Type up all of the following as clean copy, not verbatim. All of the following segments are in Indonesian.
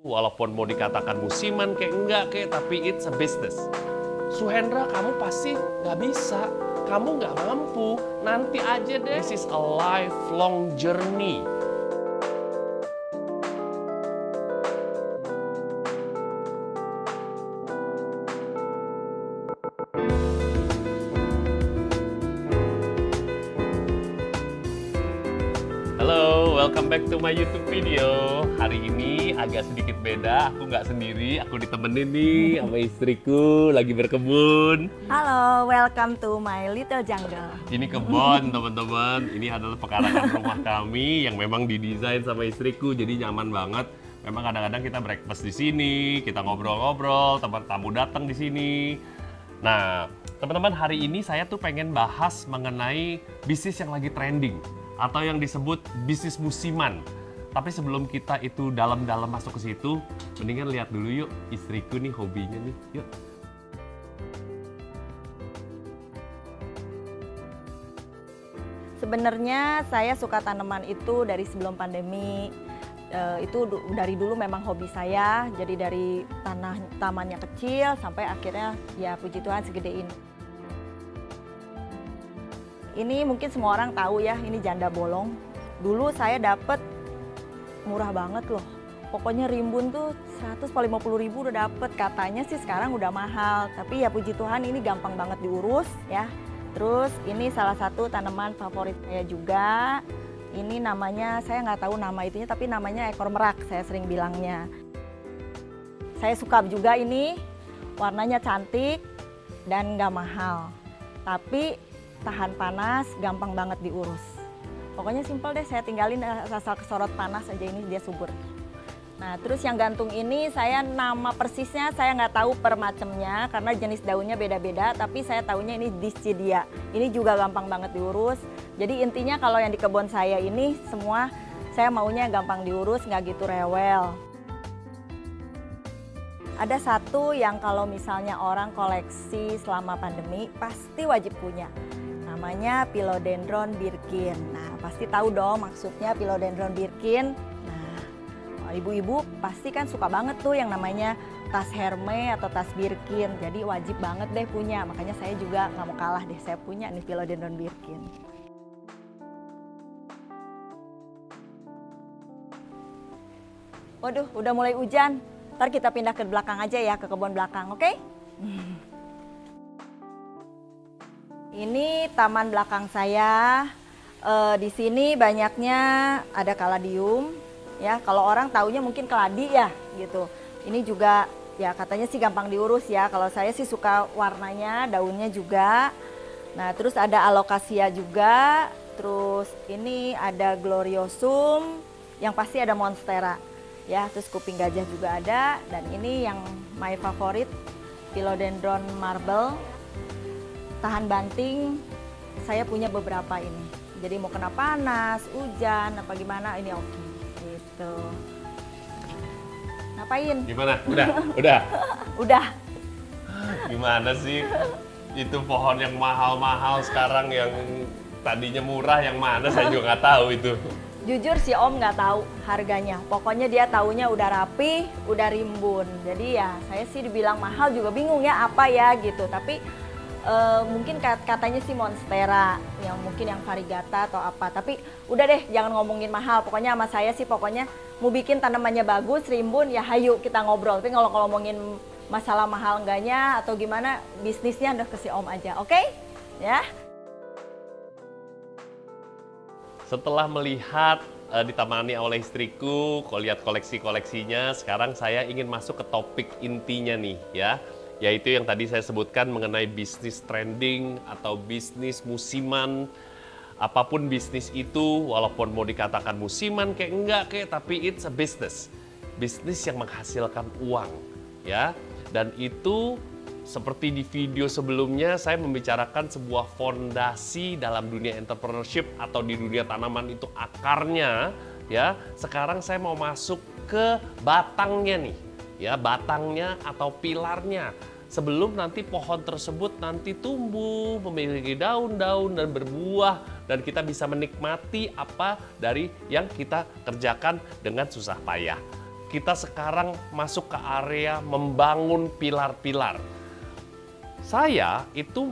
Walaupun mau dikatakan musiman kayak enggak kayak, tapi it's a business. Suhendra, kamu pasti nggak bisa. Kamu nggak mampu. Nanti aja deh. This is a lifelong journey. Halo, welcome back to my YouTube video. Hari ini agak sedikit beda, aku nggak sendiri, aku ditemenin nih sama istriku, lagi berkebun. Halo, welcome to my little jungle. Ini kebun teman-teman, ini adalah pekarangan rumah kami yang memang didesain sama istriku, jadi nyaman banget. Memang kadang-kadang kita breakfast di sini, kita ngobrol-ngobrol, teman tamu datang di sini. Nah, teman-teman, hari ini saya tuh pengen bahas mengenai bisnis yang lagi trending atau yang disebut bisnis musiman. Tapi sebelum kita itu dalam-dalam masuk ke situ, mendingan lihat dulu yuk istriku nih hobinya nih. Yuk. Sebenarnya saya suka tanaman itu dari sebelum pandemi. Itu dari dulu memang hobi saya. Jadi dari tamannya kecil sampai akhirnya ya puji Tuhan segede ini. Ini mungkin semua orang tahu ya, ini janda bolong. Dulu saya dapet murah banget loh. Pokoknya rimbun tuh 150.000 udah dapet. Katanya sih sekarang udah mahal. Tapi ya puji Tuhan ini gampang banget diurus ya. Terus ini salah satu tanaman favorit saya juga. Ini namanya, saya nggak tahu nama itunya, tapi namanya ekor merak, saya sering bilangnya. Saya suka juga ini, warnanya cantik dan nggak mahal. Tapi tahan panas, gampang banget diurus. Pokoknya simpel deh, saya tinggalin asal kesorot panas aja, ini dia subur. Nah, terus yang gantung ini saya nama persisnya saya nggak tahu per macemnya karena jenis daunnya beda-beda, tapi saya tahunya ini Dischidia. Ini juga gampang banget diurus. Jadi intinya kalau yang di kebun saya ini semua saya maunya gampang diurus, nggak gitu rewel. Ada satu yang kalau misalnya orang koleksi selama pandemi pasti wajib punya. Namanya Philodendron Birkin. Nah, pasti tahu dong maksudnya Philodendron Birkin. Nah, ibu-ibu pasti kan suka banget tuh yang namanya tas Hermes atau tas Birkin. Jadi wajib banget deh punya. Makanya saya juga nggak mau kalah deh, saya punya nih Philodendron Birkin. Waduh, udah mulai hujan. Ntar kita pindah ke belakang aja ya, ke kebun belakang, oke? Ini taman belakang saya. Di sini banyaknya ada kaladium, ya. Kalau orang taunya mungkin keladi ya, gitu. Ini juga ya katanya sih gampang diurus ya. Kalau saya sih suka warnanya, daunnya juga. Nah, terus ada alocasia juga. Terus ini ada gloriosum, yang pasti ada monstera. Ya, terus kuping gajah juga ada, dan ini yang my favorit Philodendron marble, tahan banting. Saya punya beberapa ini, jadi mau kena panas, hujan, apa gimana ini oke. Gitu. Ngapain? Gimana? Udah? Udah. Gimana sih? Itu pohon yang mahal-mahal sekarang yang tadinya murah yang mana saya juga nggak tahu itu. Jujur si Om nggak tahu harganya. Pokoknya dia taunya udah rapi, udah rimbun. Jadi ya saya sih dibilang mahal juga bingung ya apa ya gitu. Tapi mungkin katanya sih monstera, yang mungkin yang variegata atau apa. Tapi udah deh jangan ngomongin mahal. Pokoknya sama saya sih pokoknya mau bikin tanamannya bagus, rimbun ya hayu kita ngobrol. Tapi kalau ngomongin masalah mahal enggaknya atau gimana bisnisnya udah ke si Om aja, oke? Ya. Setelah melihat ditemani oleh istriku, lihat koleksi-koleksinya, sekarang saya ingin masuk ke topik intinya nih ya, yaitu yang tadi saya sebutkan mengenai bisnis trending atau bisnis musiman. Apapun bisnis itu, walaupun mau dikatakan musiman kayak enggak kayak, tapi it's a business. Bisnis yang menghasilkan uang ya. Dan itu seperti di video sebelumnya, saya membicarakan sebuah fondasi dalam dunia entrepreneurship atau di dunia tanaman itu akarnya, ya. Sekarang saya mau masuk ke batangnya nih, ya, batangnya atau pilarnya. Sebelum nanti pohon tersebut nanti tumbuh, memiliki daun-daun dan berbuah, dan kita bisa menikmati apa dari yang kita kerjakan dengan susah payah. kita sekarang masuk ke area membangun pilar-pilar. Saya itu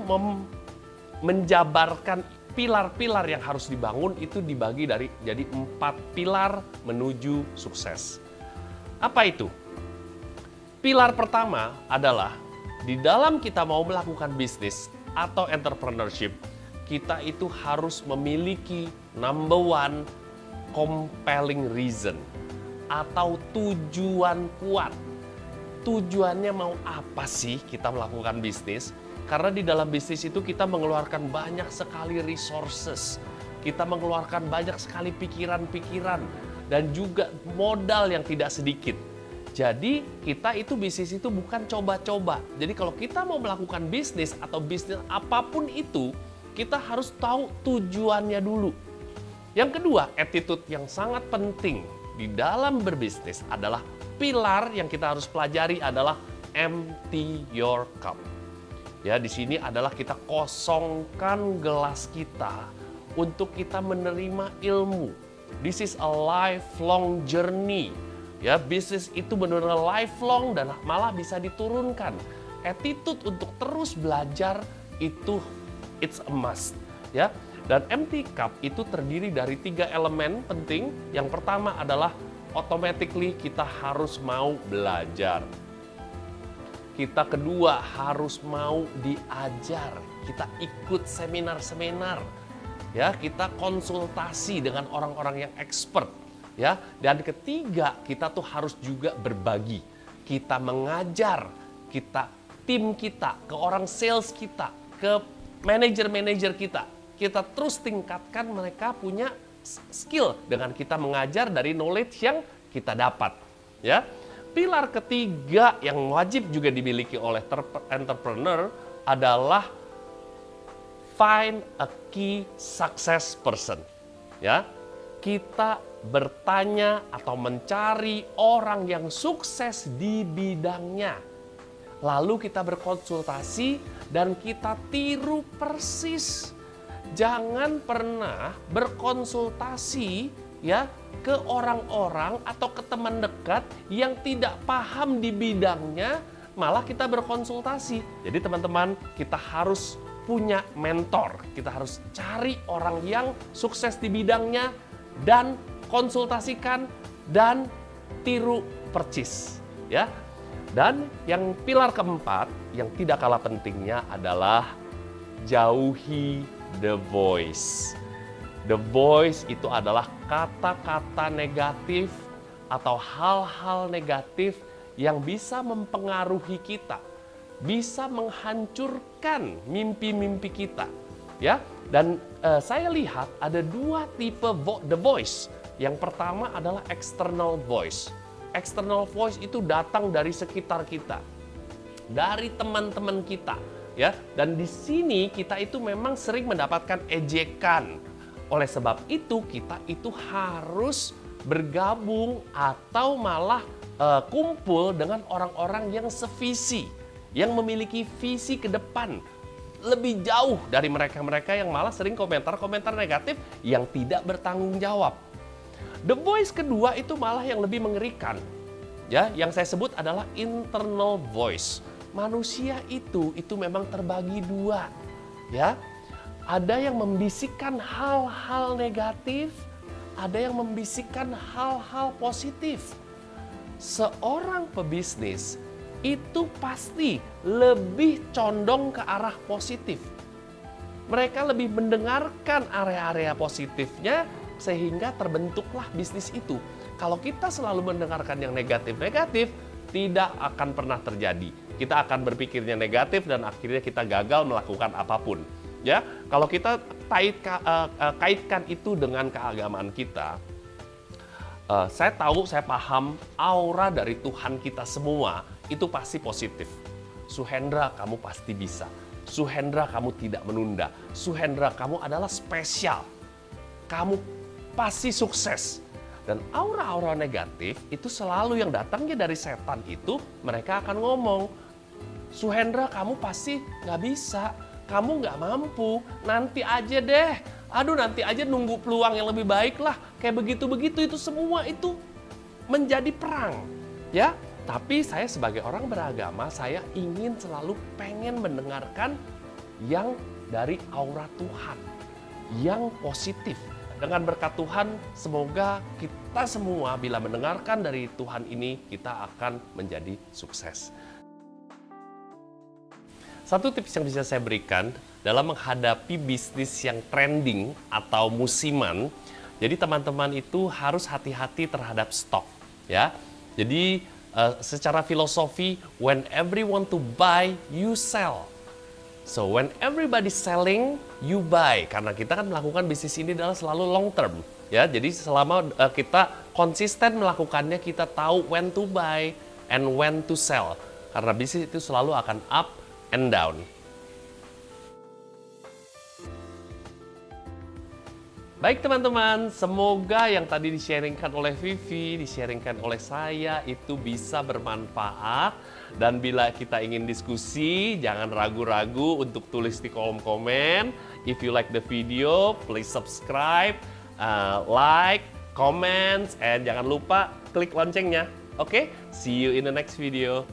menjabarkan pilar-pilar yang harus dibangun itu dibagi jadi 4 pilar menuju sukses. Apa itu? Pilar pertama adalah di dalam kita mau melakukan bisnis atau entrepreneurship, kita itu harus memiliki number one compelling reason atau tujuan kuat. Tujuannya mau apa sih kita melakukan bisnis? Karena di dalam bisnis itu kita mengeluarkan banyak sekali resources. Kita mengeluarkan banyak sekali pikiran-pikiran dan juga modal yang tidak sedikit. Jadi kita itu bisnis itu bukan coba-coba. Jadi kalau kita mau melakukan bisnis atau bisnis apapun itu, kita harus tahu tujuannya dulu. Yang kedua, attitude yang sangat penting di dalam berbisnis adalah pilar yang kita harus pelajari adalah empty your cup. Ya, di sini adalah kita kosongkan gelas kita untuk kita menerima ilmu. This is a lifelong journey. Ya, bisnis itu benar-benar lifelong dan malah bisa diturunkan. Attitude untuk terus belajar itu it's a must. Ya, dan empty cup itu terdiri dari 3 elemen penting. Yang pertama adalah automatically kita harus mau belajar. Kita kedua harus mau diajar. Kita ikut seminar-seminar. Ya, kita konsultasi dengan orang-orang yang expert. Ya, dan ketiga kita tuh harus juga berbagi. Kita mengajar, tim kita, ke orang sales kita, ke manajer-manajer kita. Kita terus tingkatkan mereka punya skill dengan kita mengajar dari knowledge yang kita dapat. Ya, pilar ketiga yang wajib juga dimiliki oleh entrepreneur adalah find a key success person. Ya, kita bertanya atau mencari orang yang sukses di bidangnya. Lalu kita berkonsultasi dan kita tiru persis. Jangan pernah berkonsultasi ya ke orang-orang atau ke teman dekat yang tidak paham di bidangnya, malah kita berkonsultasi. Jadi teman-teman, kita harus punya mentor. Kita harus cari orang yang sukses di bidangnya dan konsultasikan dan tiru persis, ya. Dan yang pilar keempat yang tidak kalah pentingnya adalah jauhi the voice. The voice itu adalah kata-kata negatif atau hal-hal negatif yang bisa mempengaruhi kita, bisa menghancurkan mimpi-mimpi kita, ya. Dan saya lihat ada 2 tipe the voice. Yang pertama adalah external voice. External voice itu datang dari sekitar kita, dari teman-teman kita. Ya, dan di sini kita itu memang sering mendapatkan ejekan. Oleh sebab itu kita itu harus bergabung atau malah kumpul dengan orang-orang yang sevisi, yang memiliki visi ke depan lebih jauh dari mereka-mereka yang malah sering komentar-komentar negatif yang tidak bertanggung jawab. The voice kedua itu malah yang lebih mengerikan. Ya, yang saya sebut adalah internal voice. Manusia itu memang terbagi 2, ya. Ada yang membisikkan hal-hal negatif, ada yang membisikkan hal-hal positif. Seorang pebisnis itu pasti lebih condong ke arah positif. Mereka lebih mendengarkan area-area positifnya sehingga terbentuklah bisnis itu. Kalau kita selalu mendengarkan yang negatif-negatif, tidak akan pernah terjadi. Kita akan berpikirnya negatif dan akhirnya kita gagal melakukan apapun. Ya, kalau kita kaitkan itu dengan keagamaan kita, saya tahu, saya paham aura dari Tuhan kita semua itu pasti positif. Suhendra, kamu pasti bisa. Suhendra, kamu tidak menunda. Suhendra, kamu adalah spesial. Kamu pasti sukses. Dan aura-aura negatif itu selalu yang datangnya dari setan itu, mereka akan ngomong, Suhendra, kamu pasti nggak bisa, kamu nggak mampu, nanti aja deh. Aduh, nanti aja nunggu peluang yang lebih baik lah. Kayak begitu-begitu itu semua itu menjadi perang, ya. Tapi saya sebagai orang beragama, saya ingin selalu pengen mendengarkan yang dari aura Tuhan, yang positif. Dengan berkat Tuhan, semoga kita semua bila mendengarkan dari Tuhan ini, kita akan menjadi sukses. Satu tips yang bisa saya berikan dalam menghadapi bisnis yang trending atau musiman, jadi teman-teman itu harus hati-hati terhadap stok, ya. Jadi secara filosofi, when everyone to buy, you sell. So when everybody selling, you buy. Karena kita kan melakukan bisnis ini adalah selalu long term, ya. Jadi selama kita konsisten melakukannya, kita tahu when to buy and when to sell. Karena bisnis itu selalu akan up and down. Baik teman-teman, semoga yang tadi di-sharingkan oleh Vivi, di-sharingkan oleh saya itu bisa bermanfaat. Dan bila kita ingin diskusi, jangan ragu-ragu untuk tulis di kolom komen. If you like the video, please subscribe, like, comment, and jangan lupa klik loncengnya. Oke, see you in the next video.